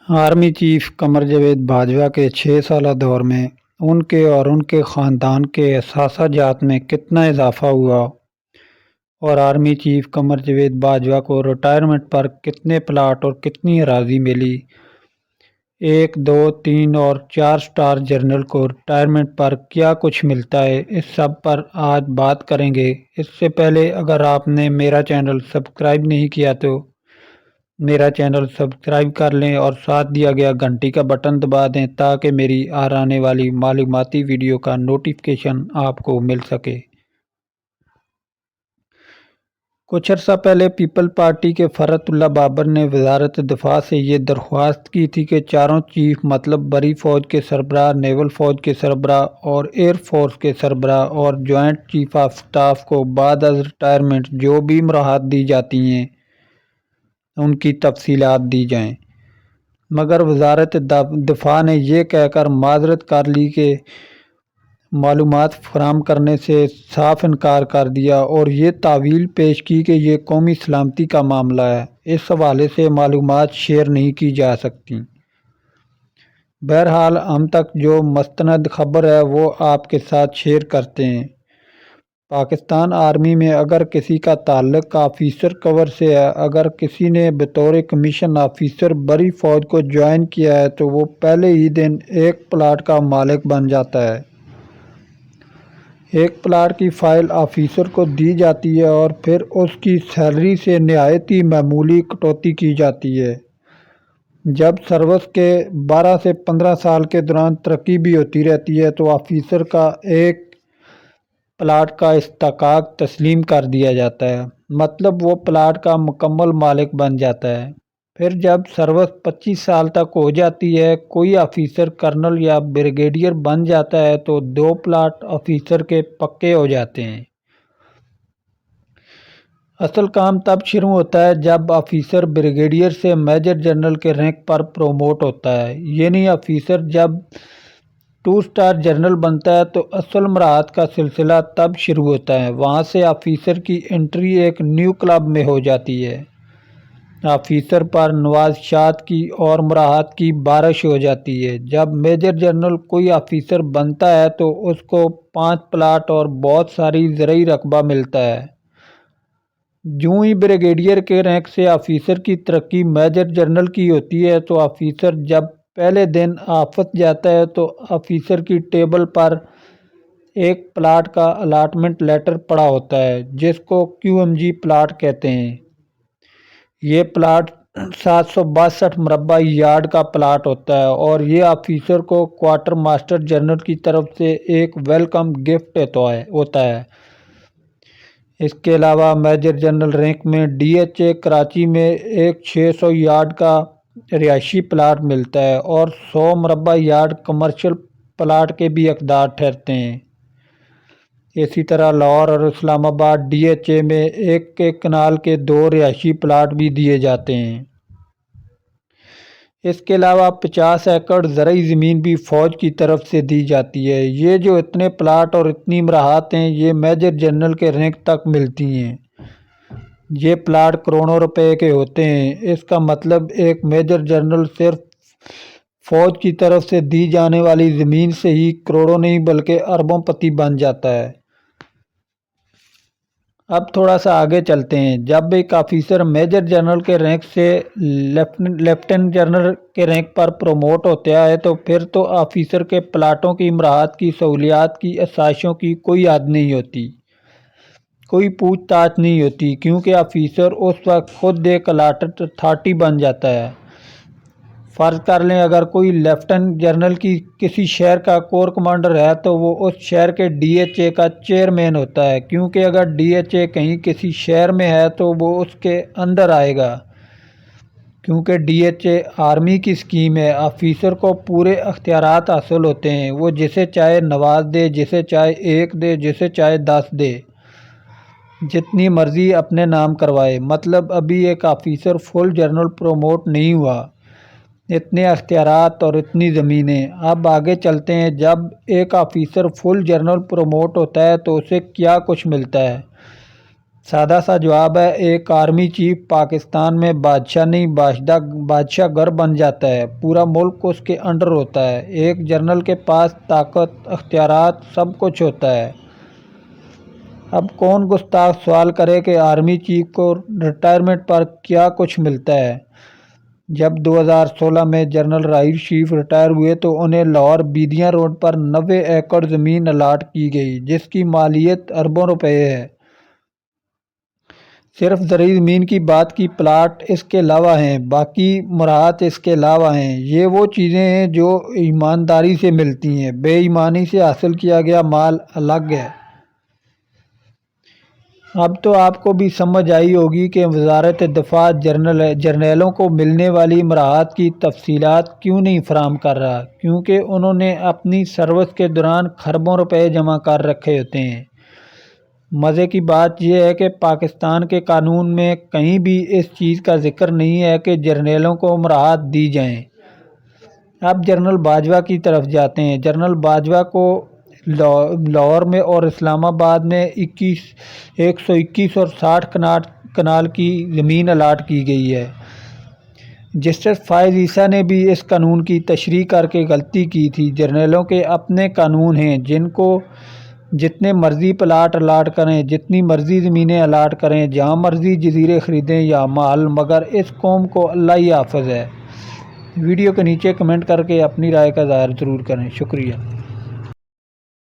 Army chief Qamar Javed Bajwa کے 6 سالہ دور میں ان کے اور ان کے خاندان کے اثاثہ جات میں کتنا اضافہ ہوا اور آرمی چیف قمر جاوید باجوہ کو ریٹائرمنٹ پر کتنے پلاٹ اور کتنی اراضی ملی، 1، 2، 3 اور 4 سٹار جنرل کو ریٹائرمنٹ پر کیا کچھ ملتا ہے، اس سب پر آج بات کریں گے۔ اس سے پہلے اگر آپ نے میرا چینل سبسکرائب نہیں کیا تو میرا چینل سبسکرائب کر لیں اور ساتھ دیا گیا گھنٹی کا بٹن دبا دیں تاکہ میری آنے والی معلوماتی ویڈیو کا نوٹیفیکیشن آپ کو مل سکے۔ کچھ عرصہ پہلے پیپل پارٹی کے فرحت اللہ بابر نے وزارت دفاع سے یہ درخواست کی تھی کہ چاروں چیف مطلب بری فوج کے سربراہ، نیول فوج کے سربراہ اور ایئر فورس کے سربراہ اور جوائنٹ چیف آف سٹاف کو بعد از ریٹائرمنٹ جو بھی مراحت دی جاتی ہیں ان کی تفصیلات دی جائیں، مگر وزارت دفاع نے یہ کہہ کر معذرت کر لی کہ معلومات فراہم کرنے سے صاف انکار کر دیا اور یہ تاویل پیش کی کہ یہ قومی سلامتی کا معاملہ ہے، اس حوالے سے معلومات شیئر نہیں کی جا سکتی۔ بہرحال ہم تک جو مستند خبر ہے وہ آپ کے ساتھ شیئر کرتے ہیں۔ پاکستان آرمی میں اگر کسی کا تعلق آفیسر کور سے ہے، اگر کسی نے بطور کمیشن آفیسر بری فوج کو جوائن کیا ہے تو وہ پہلے ہی دن ایک پلاٹ کا مالک بن جاتا ہے۔ ایک پلاٹ کی فائل آفیسر کو دی جاتی ہے اور پھر اس کی سیلری سے نہایت ہی معمولی کٹوتی کی جاتی ہے۔ جب سروس کے 12 سے 15 سال کے دوران ترقی بھی ہوتی رہتی ہے تو آفیسر کا ایک پلاٹ کا استحقاق تسلیم کر دیا جاتا ہے، مطلب وہ پلاٹ کا مکمل مالک بن جاتا ہے۔ پھر جب سروس 25 سال تک ہو جاتی ہے، کوئی آفیسر کرنل یا بریگیڈیئر بن جاتا ہے تو 2 پلاٹ آفیسر کے پکے ہو جاتے ہیں۔ اصل کام تب شروع ہوتا ہے جب آفیسر بریگیڈیئر سے میجر جنرل کے رینک پر پروموٹ ہوتا ہے، یعنی آفیسر جب 2 سٹار جنرل بنتا ہے تو اصل مراحت کا سلسلہ تب شروع ہوتا ہے۔ وہاں سے آفیسر کی انٹری ایک نیو کلب میں ہو جاتی ہے، آفیسر پر نوازشات کی اور مراحت کی بارش ہو جاتی ہے۔ جب میجر جنرل کوئی آفیسر بنتا ہے تو اس کو 5 پلاٹ اور بہت ساری زرعی رقبہ ملتا ہے۔ جوں ہی بریگیڈیئر کے رینک سے آفیسر کی ترقی میجر جنرل کی ہوتی ہے تو آفیسر جب پہلے دن آفس جاتا ہے تو آفیسر کی ٹیبل پر ایک پلاٹ کا الاٹمنٹ لیٹر پڑا ہوتا ہے جس کو QMG پلاٹ کہتے ہیں۔ یہ پلاٹ 762 مربع یارڈ کا پلاٹ ہوتا ہے اور یہ آفیسر کو کوارٹر ماسٹر جنرل کی طرف سے ایک ویلکم گفٹ ہوتا ہے۔ اس کے علاوہ میجر جنرل رینک میں DHA کراچی میں ایک 600 یارڈ کا رہائشی پلاٹ ملتا ہے اور 100 مربع یارڈ کمرشل پلاٹ کے بھی حقدار ٹھہرتے ہیں۔ اسی طرح لاہور اور اسلام آباد DHA میں ایک کنال کے 2 رہائشی پلاٹ بھی دیے جاتے ہیں۔ اس کے علاوہ 50 ایکڑ زرعی زمین بھی فوج کی طرف سے دی جاتی ہے۔ یہ جو اتنے پلاٹ اور اتنی مراحت ہیں یہ میجر جنرل کے رینک تک ملتی ہیں۔ یہ پلاٹ کروڑوں روپے کے ہوتے ہیں۔ اس کا مطلب ایک میجر جنرل صرف فوج کی طرف سے دی جانے والی زمین سے ہی کروڑوں نہیں بلکہ اربوں پتی بن جاتا ہے۔ اب تھوڑا سا آگے چلتے ہیں۔ جب ایک آفیسر میجر جنرل کے رینک سے لیفٹیننٹ جنرل کے رینک پر پروموٹ ہوتا ہے تو پھر تو آفیسر کے پلاٹوں کی مراحت کی سہولیات کی آسائشوں کی کوئی حد نہیں ہوتی، کوئی پوچھ تاچھ نہیں ہوتی، کیونکہ آفیسر اس وقت خود ایک الاٹڈ اتھارٹی بن جاتا ہے۔ فرض کر لیں اگر کوئی لیفٹیننٹ جنرل کی کسی شہر کا کور کمانڈر ہے تو وہ اس شہر کے DHA کا چیئرمین ہوتا ہے، کیونکہ اگر DHA کہیں کسی شہر میں ہے تو وہ اس کے اندر آئے گا، کیونکہ DHA آرمی کی اسکیم ہے۔ آفیسر کو پورے اختیارات حاصل ہوتے ہیں، وہ جسے چاہے نواز دے، جسے چاہے 1 دے، جسے چاہے 10 دے، جتنی مرضی اپنے نام کروائے۔ مطلب ابھی ایک آفیسر فل جنرل پروموٹ نہیں ہوا، اتنے اختیارات اور اتنی زمینیں۔ اب آگے چلتے ہیں۔ جب ایک آفیسر فل جنرل پروموٹ ہوتا ہے تو اسے کیا کچھ ملتا ہے۔ سادہ سا جواب ہے، ایک آرمی چیف پاکستان میں بادشاہ نہیں بادشاہ گھر بن جاتا ہے، پورا ملک اس کے انڈر ہوتا ہے، ایک جنرل کے پاس طاقت، اختیارات، سب کچھ ہوتا ہے۔ اب کون گستاخ سوال کرے کہ آرمی چیف کو ریٹائرمنٹ پر کیا کچھ ملتا ہے؟ جب 2016 میں جنرل راحیل شریف ریٹائر ہوئے تو انہیں لاہور بیدیاں روڈ پر 90 ایکڑ زمین الاٹ کی گئی، جس کی مالیت اربوں روپے ہے۔ صرف زرعی زمین کی بات کی، پلاٹ اس کے علاوہ ہیں، باقی مراعات اس کے علاوہ ہیں۔ یہ وہ چیزیں ہیں جو ایمانداری سے ملتی ہیں، بے ایمانی سے حاصل کیا گیا مال الگ ہے۔ اب تو آپ کو بھی سمجھ آئی ہوگی کہ وزارت دفاع جرنیلوں کو ملنے والی مراعات کی تفصیلات کیوں نہیں فراہم کر رہا، کیونکہ انہوں نے اپنی سروس کے دوران کھربوں روپے جمع کر رکھے ہوتے ہیں۔ مزے کی بات یہ ہے کہ پاکستان کے قانون میں کہیں بھی اس چیز کا ذکر نہیں ہے کہ جرنیلوں کو مراعات دی جائیں۔ اب جنرل باجوہ کی طرف جاتے ہیں۔ جنرل باجوہ کو لاہور میں اور اسلام آباد میں 121 اور 60 کنال کی زمین الاٹ کی گئی ہے۔ جسٹس فائز عیسیٰ نے بھی اس قانون کی تشریح کر کے غلطی کی تھی۔ جرنیلوں کے اپنے قانون ہیں، جن کو جتنے مرضی پلاٹ الاٹ کریں، جتنی مرضی زمینیں الاٹ کریں، جہاں مرضی جزیرے خریدیں یا مال، مگر اس قوم کو اللہ ہی حافظ ہے۔ ویڈیو کے نیچے کمنٹ کر کے اپنی رائے کا اظہار ضرور کریں۔ شکریہ۔